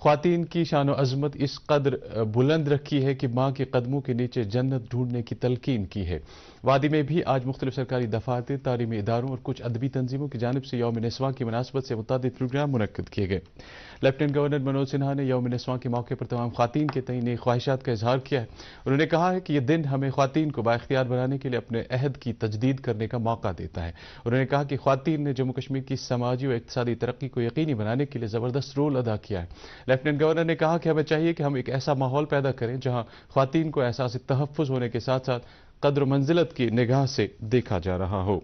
خواتین کی شان و عظمت اس قدر بلند رکھی ہے کہ ماں کے قدموں کے نیچے جنت ڈھونڈنے کی تلقین کی ہے۔ وادی میں بھی آج مختلف سرکاری دفاتر، تعلیمی اداروں اور کچھ ادبی تنظیموں کی جانب سے یوم نسواں کی مناسبت سے متعدد پروگرام منعقد کیے گئے۔ لیفٹیننٹ گورنر منوج سنہا نے یوم نسواں کے موقع پر تمام خواتین کے تئیں نیک خواہشات کا اظہار کیا ہے۔ انہوں نے کہا ہے کہ یہ دن ہمیں خواتین کو بااختیار بنانے کے لیے اپنے عہد کی تجدید کرنے کا موقع دیتا ہے۔ انہوں نے کہا کہ خواتین نے جموں کشمیر کی سماجی و اقتصادی ترقی کو یقینی بنانے کے لیے زبردست رول ادا کیا ہے۔ لیفٹیننٹ گورنر نے کہا کہ ہمیں چاہیے کہ ہم ایک ایسا ماحول پیدا کریں جہاں خواتین کو احساس تحفظ ہونے کے ساتھ ساتھ قدر و منزلت کی نگاہ سے دیکھا جا رہا ہو۔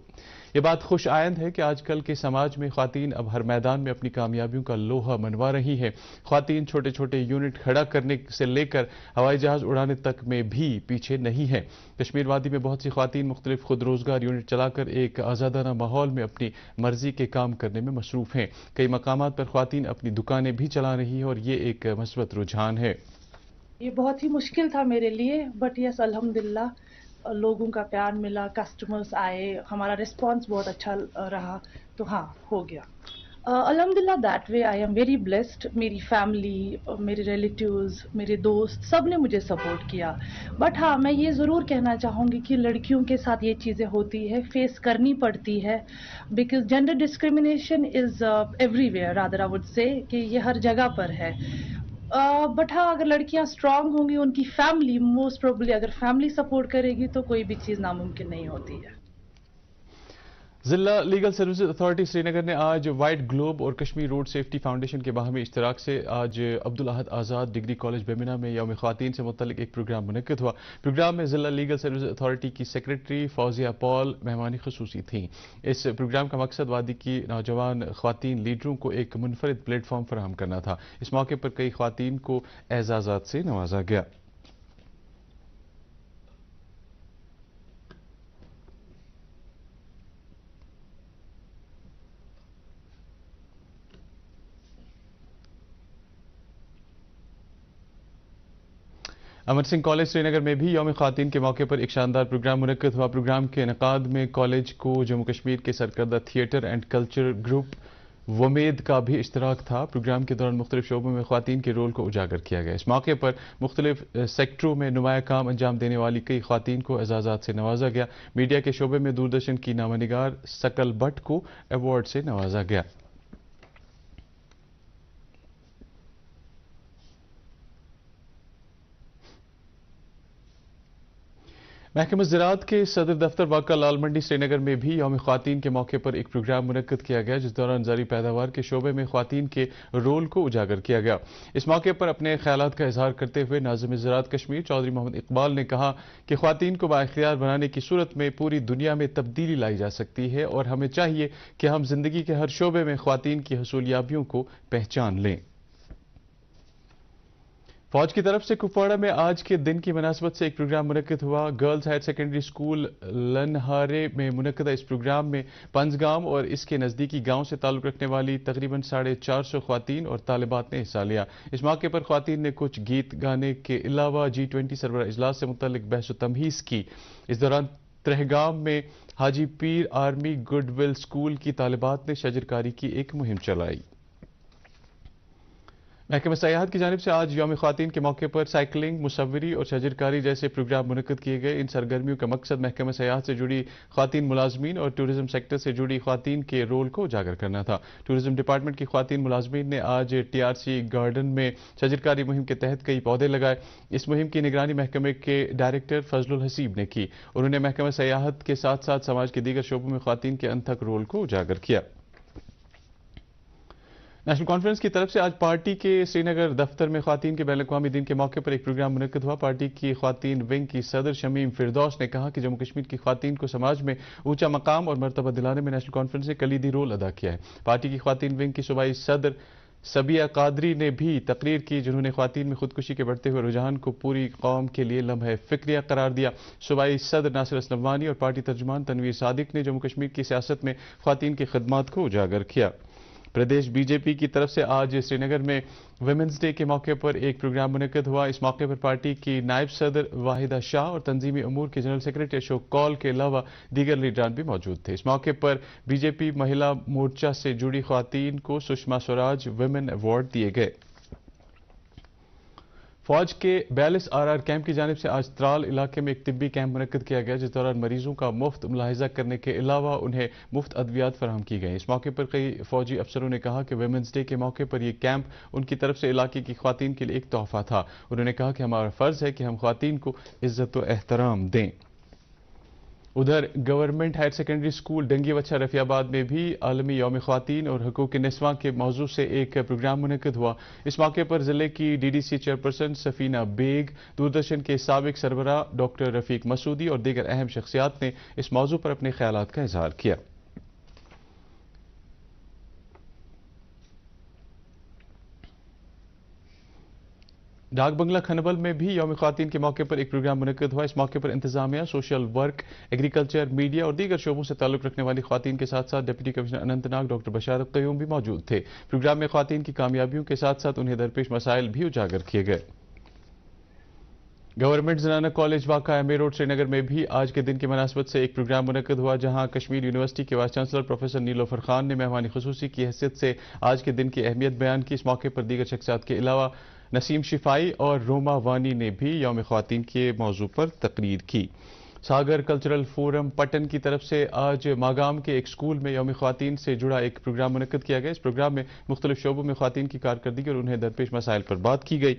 یہ بات خوش آئند ہے کہ آج کل کے سماج میں خواتین اب ہر میدان میں اپنی کامیابیوں کا لوہا منوا رہی ہیں۔ خواتین چھوٹے چھوٹے یونٹ کھڑا کرنے سے لے کر ہوائی جہاز اڑانے تک میں بھی پیچھے نہیں ہیں۔ کشمیر وادی میں بہت سی خواتین مختلف خود روزگار یونٹ چلا کر ایک آزادانہ ماحول میں اپنی مرضی کے کام کرنے میں مصروف ہیں۔ کئی مقامات پر خواتین اپنی دکانیں بھی چلا رہی ہیں اور یہ ایک مثبت رجحان ہے۔ یہ بہت ہی مشکل تھا میرے لیے، بٹ یس الحمدللہ لوگوں کا پیار ملا، کسٹمرز آئے، ہمارا رسپانس بہت اچھا رہا، تو ہاں ہو گیا الحمدللہ۔ That way I am very blessed. میری فیملی، میرے ریلیٹیوز، میرے دوست سب نے مجھے سپورٹ کیا۔ بٹ ہاں میں یہ ضرور کہنا چاہوں گی کہ لڑکیوں کے ساتھ یہ چیزیں ہوتی ہے، فیس کرنی پڑتی ہے، because gender discrimination is every where, rather I would say کہ یہ ہر جگہ پر ہے۔ بٹ ہاں اگر لڑکیاں اسٹرانگ ہوں گی، ان کی فیملی موسٹ پروبلی اگر فیملی سپورٹ کرے گی تو کوئی بھی چیز ناممکن نہیں ہوتی ہے۔ ضلع لیگل سروسز اتھارٹی سری نگر نے آج وائٹ گلوب اور کشمیر روڈ سیفٹی فاؤنڈیشن کے باہمی اشتراک سے آج عبدالاحد آزاد ڈگری کالج بیمنا میں یوم خواتین سے متعلق ایک پروگرام منعقد ہوا۔ پروگرام میں ضلع لیگل سروسز اتھارٹی کی سیکریٹری فوزیہ پال مہمان خصوصی تھیں۔ اس پروگرام کا مقصد وادی کی نوجوان خواتین لیڈروں کو ایک منفرد پلیٹ فارم فراہم کرنا تھا۔ اس موقع پر کئی خواتین کو اعزازات سے نوازا گیا۔ امر سنگھ کالج سری نگر میں بھی یوم خواتین کے موقع پر ایک شاندار پروگرام منعقد ہوا۔ پروگرام کے انعقاد میں کالج کو جموں کشمیر کے سرکردہ تھیٹر اینڈ کلچر گروپ ومید کا بھی اشتراک تھا۔ پروگرام کے دوران مختلف شعبوں میں خواتین کے رول کو اجاگر کیا گیا۔ اس موقع پر مختلف سیکٹروں میں نمایاں کام انجام دینے والی کئی خواتین کو اعزازات سے نوازا گیا۔ میڈیا کے شعبے میں دوردرشن کی نامہ نگار سکل بٹ کو ایوارڈ سے نوازا گیا۔ محکمہ زراعت کے صدر دفتر واقع لال منڈی سری نگر میں بھی یوم خواتین کے موقع پر ایک پروگرام منعقد کیا گیا، جس دوران زرعی پیداوار کے شعبے میں خواتین کے رول کو اجاگر کیا گیا۔ اس موقع پر اپنے خیالات کا اظہار کرتے ہوئے ناظم زراعت کشمیر چودھری محمد اقبال نے کہا کہ خواتین کو بااختیار بنانے کی صورت میں پوری دنیا میں تبدیلی لائی جا سکتی ہے اور ہمیں چاہیے کہ ہم زندگی کے ہر شعبے میں خواتین کی حصولیابیوں کو پہچان لیں۔ فوج کی طرف سے کپواڑہ میں آج کے دن کی مناسبت سے ایک پروگرام منعقد ہوا۔ گرلز ہائر سیکنڈری اسکول لنہارے میں منعقدہ اس پروگرام میں پنزگام اور اس کے نزدیکی گاؤں سے تعلق رکھنے والی تقریباً 450 خواتین اور طالبات نے حصہ لیا۔ اس موقع پر خواتین نے کچھ گیت گانے کے علاوہ G20 سربراہ اجلاس سے متعلق بحث و تمہیز کی۔ اس دوران ترہگام میں حاجی پیر آرمی گڈ ول اسکول کی طالبات نے شجرکاری کی ایک مہم چلائی۔ محکمہ سیاحت کی جانب سے آج یوم خواتین کے موقع پر سائیکلنگ، مصوری اور شجرکاری جیسے پروگرام منعقد کیے گئے۔ ان سرگرمیوں کا مقصد محکمہ سیاحت سے جڑی خواتین ملازمین اور ٹورزم سیکٹر سے جڑی خواتین کے رول کو اجاگر کرنا تھا۔ ٹورزم ڈپارٹمنٹ کی خواتین ملازمین نے آج TRC گارڈن میں شجرکاری مہم کے تحت کئی پودے لگائے۔ اس مہم کی نگرانی محکمے کے ڈائریکٹر فضل الحسیب نے کی۔ انہوں نے محکمہ سیاحت کے ساتھ ساتھ سماج کے دیگر شعبوں میں خواتین کے انتھک رول کو اجاگر کیا۔ نیشنل کانفرنس کی طرف سے آج پارٹی کے سری نگر دفتر میں خواتین کے بین الاقوامی دن کے موقع پر ایک پروگرام منعقد ہوا۔ پارٹی کی خواتین ونگ کی صدر شمیم فردوس نے کہا کہ جموں کشمیر کی خواتین کو سماج میں اونچا مقام اور مرتبہ دلانے میں نیشنل کانفرنس نے کلیدی رول ادا کیا ہے۔ پارٹی کی خواتین ونگ کی صوبائی صدر سبیہ قادری نے بھی تقریر کی، جنہوں نے خواتین میں خودکشی کے بڑھتے ہوئے رجحان کو پوری قوم کے لیے لمحہ فکریہ قرار دیا۔ صوبائی صدر ناصر اسلم وانی اور پارٹی ترجمان تنویر صادق نے جموں کشمیر کی سیاست میں خواتین کی خدمات کو اجاگر کیا۔ پردیش BJP کی طرف سے آج سری نگر میں ویمنز ڈے کے موقع پر ایک پروگرام منعقد ہوا۔ اس موقع پر پارٹی کی نائب صدر واحدہ شاہ اور تنظیمی امور کے جنرل سیکرٹری اشوک کول کے علاوہ دیگر لیڈران بھی موجود تھے۔ اس موقع پر BJP مہیلا مورچہ سے جڑی خواتین کو سشما سوراج ویمن ایوارڈ دیے گئے۔ فوج کے 42 RR کیمپ کی جانب سے آج ترال علاقے میں ایک طبی کیمپ منعقد کیا گیا، جس دوران مریضوں کا مفت ملاحظہ کرنے کے علاوہ انہیں مفت ادویات فراہم کی گئیں۔ اس موقع پر کئی فوجی افسروں نے کہا کہ ویمنز ڈے کے موقع پر یہ کیمپ ان کی طرف سے علاقے کی خواتین کے لیے ایک تحفہ تھا۔ انہوں نے کہا کہ ہمارا فرض ہے کہ ہم خواتین کو عزت و احترام دیں۔ ادھر گورنمنٹ ہائر سیکنڈری اسکول ڈنگی وچھا رفیع آباد میں بھی عالمی یوم خواتین اور حقوق نسواں کے موضوع سے ایک پروگرام منعقد ہوا۔ اس موقع پر ضلع کی DDC چیئرپرسن سفینہ بیگ، دوردرشن کے سابق سربراہ ڈاکٹر رفیق مسعودی اور دیگر اہم شخصیات نے اس موضوع پر اپنے خیالات کا اظہار کیا۔ ڈاک بنگلہ کھنبل میں بھی یوم خواتین کے موقع پر ایک پروگرام منعقد ہوا۔ اس موقع پر انتظامیہ، سوشل ورک، ایگریکلچر، میڈیا اور دیگر شعبوں سے تعلق رکھنے والی خواتین کے ساتھ ساتھ deputy commissioner Anant Nag doctor بشارت قیوم بھی موجود تھے۔ پروگرام میں خواتین کی کامیابیوں کے ساتھ ساتھ انہیں درپیش مسائل بھی اجاگر کیے گئے۔ گورنمنٹ زنانہ کالج واقع ایم روڈ سری نگر میں بھی آج کے دن کی مناسبت سے ایک پروگرام منعقد ہوا، جہاں کشمیر یونیورسٹی کے وائس چانسلر پروفیسر نیلوفر خان نے مہمان خصوصی کی حیثیت سے آج کے دن کی اہمیت بیان کی۔ اس موقع پر دیگر شخصیات کے علاوہ نسیم شفائی اور روما وانی نے بھی یوم خواتین کے موضوع پر تقریر کی۔ ساگر کلچرل فورم پٹن کی طرف سے آج ماگام کے ایک اسکول میں یوم خواتین سے جڑا ایک پروگرام منعقد کیا گیا۔ اس پروگرام میں مختلف شعبوں میں خواتین کی کارکردگی اور انہیں درپیش مسائل پر بات کی گئی۔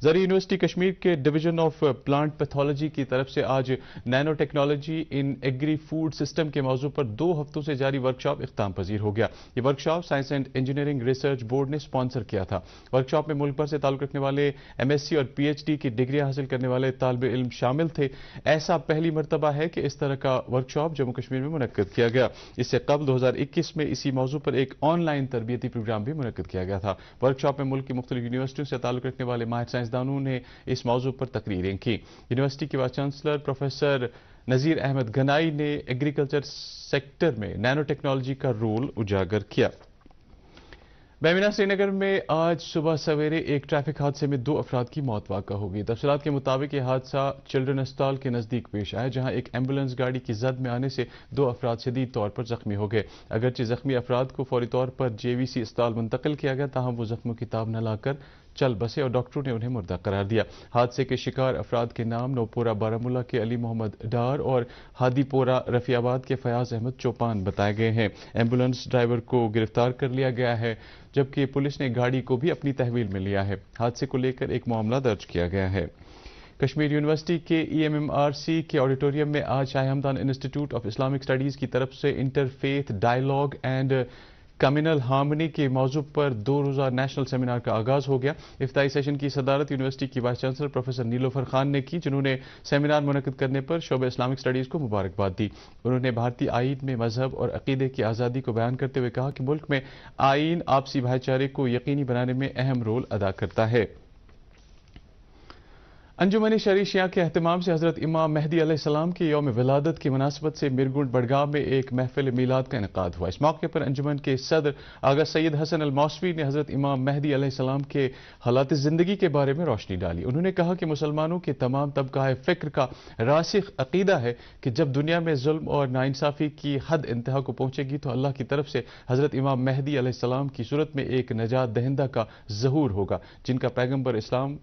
زرعی یونیورسٹی کشمیر کے ڈویژن آف پلانٹ پیتھولوجی کی طرف سے آج نینو ٹیکنالوجی ان ایگری فوڈ سسٹم کے موضوع پر 2 ہفتوں سے جاری ورکشاپ اختتام پذیر ہو گیا۔ یہ workshop science and engineering research board نے اسپانسر کیا تھا۔ ورکشاپ میں ملک بھر سے تعلق رکھنے والے MSc اور PhD کی ڈگریاں حاصل کرنے والے طالب علم شامل تھے۔ ایسا پہلی مرتبہ ہے کہ اس طرح کا ورکشاپ جموں کشمیر میں منعقد کیا گیا۔ اس سے قبل 2021 میں اسی موضوع پر ایک آن لائن تربیتی پروگرام بھی منعقد کیا گیا تھا۔ ورکشاپ میں ملک کی مختلف یونیورسٹیوں سے تعلق رکھنے والے ماہر سائنسدانوں نے اس موضوع پر تقریریں کی۔ یونیورسٹی کے vice chancellor professor Nazir Ahmad Ganai نے ایگریکلچر سیکٹر میں نینو ٹیکنالوجی کا رول اجاگر کیا۔ بیمینہ سری نگر میں آج صبح سویرے ایک ٹریفک حادثے میں 2 افراد کی موت واقع ہو گئی۔ تفصیلات کے مطابق یہ حادثہ چلڈرن اسپتال کے نزدیک پیش آیا، جہاں ایک ایمبولینس گاڑی کی زد میں آنے سے 2 افراد شدید طور پر زخمی ہو گئے۔ اگرچہ زخمی افراد کو فوری طور پر JVC اسپتال منتقل کیا گیا، تاہم وہ زخموں کی تاب نہ لا کر چل بسے اور ڈاکٹروں نے انہیں مردہ قرار دیا۔ حادثے کے شکار افراد کے نام نوپورہ بارہمولہ کے علی محمد ڈار اور ہادی پورہ رفیع آباد کے فیاض احمد چوپان بتائے گئے ہیں۔ ایمبولینس ڈرائیور کو گرفتار کر لیا گیا ہے، جبکہ پولیس نے گاڑی کو بھی اپنی تحویل میں لیا ہے۔ حادثے کو لے کر ایک معاملہ درج کیا گیا ہے۔ کشمیر یونیورسٹی کے EMMRC کے آڈیٹوریم میں آج شاہ ہمدان انسٹی ٹیوٹ آف اسلامک اسٹڈیز کی طرف سے inter faith dialogue and communal harmony کے موضوع پر 2 روزہ نیشنل سیمینار کا آغاز ہو گیا۔ افتتاحی سیشن کی صدارت یونیورسٹی کی وائس چانسلر پروفیسر نیلوفر خان نے کی، جنہوں نے سیمینار منعقد کرنے پر شعبہ اسلامک اسٹڈیز کو مبارکباد دی۔ انہوں نے بھارتی آئین میں مذہب اور عقیدے کی آزادی کو بیان کرتے ہوئے کہا کہ ملک میں آئین آپسی بھائی چارے کو یقینی بنانے میں اہم رول ادا کرتا ہے۔ انجمن شرعی شیعہ کے اہتمام سے حضرت امام مہدی علیہ السلام کے یوم ولادت کی مناسبت سے مرگنڈ بڑگاہ میں ایک محفل میلاد کا انعقاد ہوا۔ اس موقع پر انجمن کے صدر آغا سید حسن الموسوی نے حضرت امام مہدی علیہ السلام کے حالات زندگی کے بارے میں روشنی ڈالی۔ انہوں نے کہا کہ مسلمانوں کے تمام طبقہ فکر کا راسخ عقیدہ ہے کہ جب دنیا میں ظلم اور ناانصافی کی حد انتہا کو پہنچے گی تو اللہ کی طرف سے حضرت امام مہدی علیہ السلام کی صورت میں ایک نجات دہندہ کا ظہور ہوگا، جن کا پیغمبر اسلام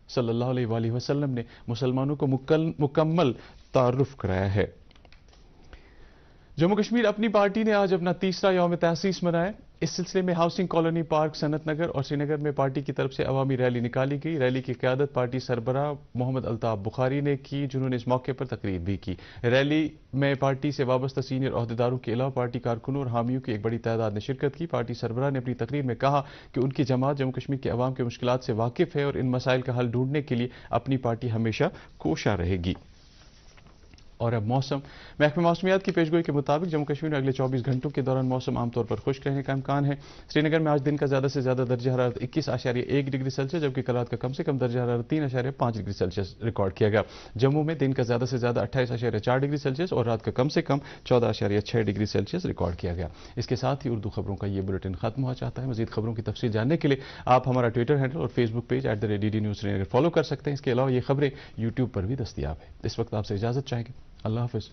صلی اللہ علیہ وآلہ وسلم نے مسلمانوں کو مکمل تعارف کرایا ہے۔ جموں کشمیر اپنی پارٹی نے آج اپنا 3واں یوم تاسیس منایا۔ اس سلسلے میں ہاؤسنگ کالونی پارک صنعت نگر اور سری نگر میں پارٹی کی طرف سے عوامی ریلی نکالی گئی۔ ریلی کی قیادت پارٹی سربراہ محمد الطاف بخاری نے کی، جنہوں نے اس موقع پر تقریر بھی کی۔ ریلی میں پارٹی سے وابستہ سینئر عہدیداروں کے علاوہ پارٹی کارکنوں اور حامیوں کی ایک بڑی تعداد نے شرکت کی۔ پارٹی سربراہ نے اپنی تقریر میں کہا کہ ان کی جماعت جموں کشمیر کے عوام کے مشکلات سے واقف ہے اور ان مسائل کا حل ڈھونڈنے کے لیے اپنی پارٹی ہمیشہ کوشاں رہے گی۔ اور اب موسم۔ محکمہ موسمیات کی پیشگوئی کے مطابق جموں کشمیر میں اگلے 24 گھنٹوں کے دوران موسم عام طور پر خشک رہنے کا امکان ہے۔ سری نگر میں آج دن کا زیادہ سے زیادہ درجہ حرارت 21.1 ڈگری سیلسیس، جبکہ کل رات کا کم سے کم درجہ حرارت 3.5 ڈگری سیلسیس ریکارڈ کیا گیا۔ جموں میں دن کا زیادہ سے زیادہ 28.4 ڈگری سیلسیس اور رات کا کم سے کم 14.6 ڈگری سیلسیس ریکارڈ کیا گیا۔ اس کے ساتھ ہی اردو خبروں کا یہ بلیٹن ختم ہوا چاہتا ہے۔ مزید خبروں کی تفصیل جاننے کے لیے آپ ہمارا ٹویٹر ہینڈل اور فیس بک پیج @DD News سری نگر فالو کر سکتے ہیں۔ اس کے علاوہ یہ خبریں YouTube پر بھی دستیاب ہیں۔ اس وقت آپ سے اجازت چاہیں گے۔ اللہ حافظ۔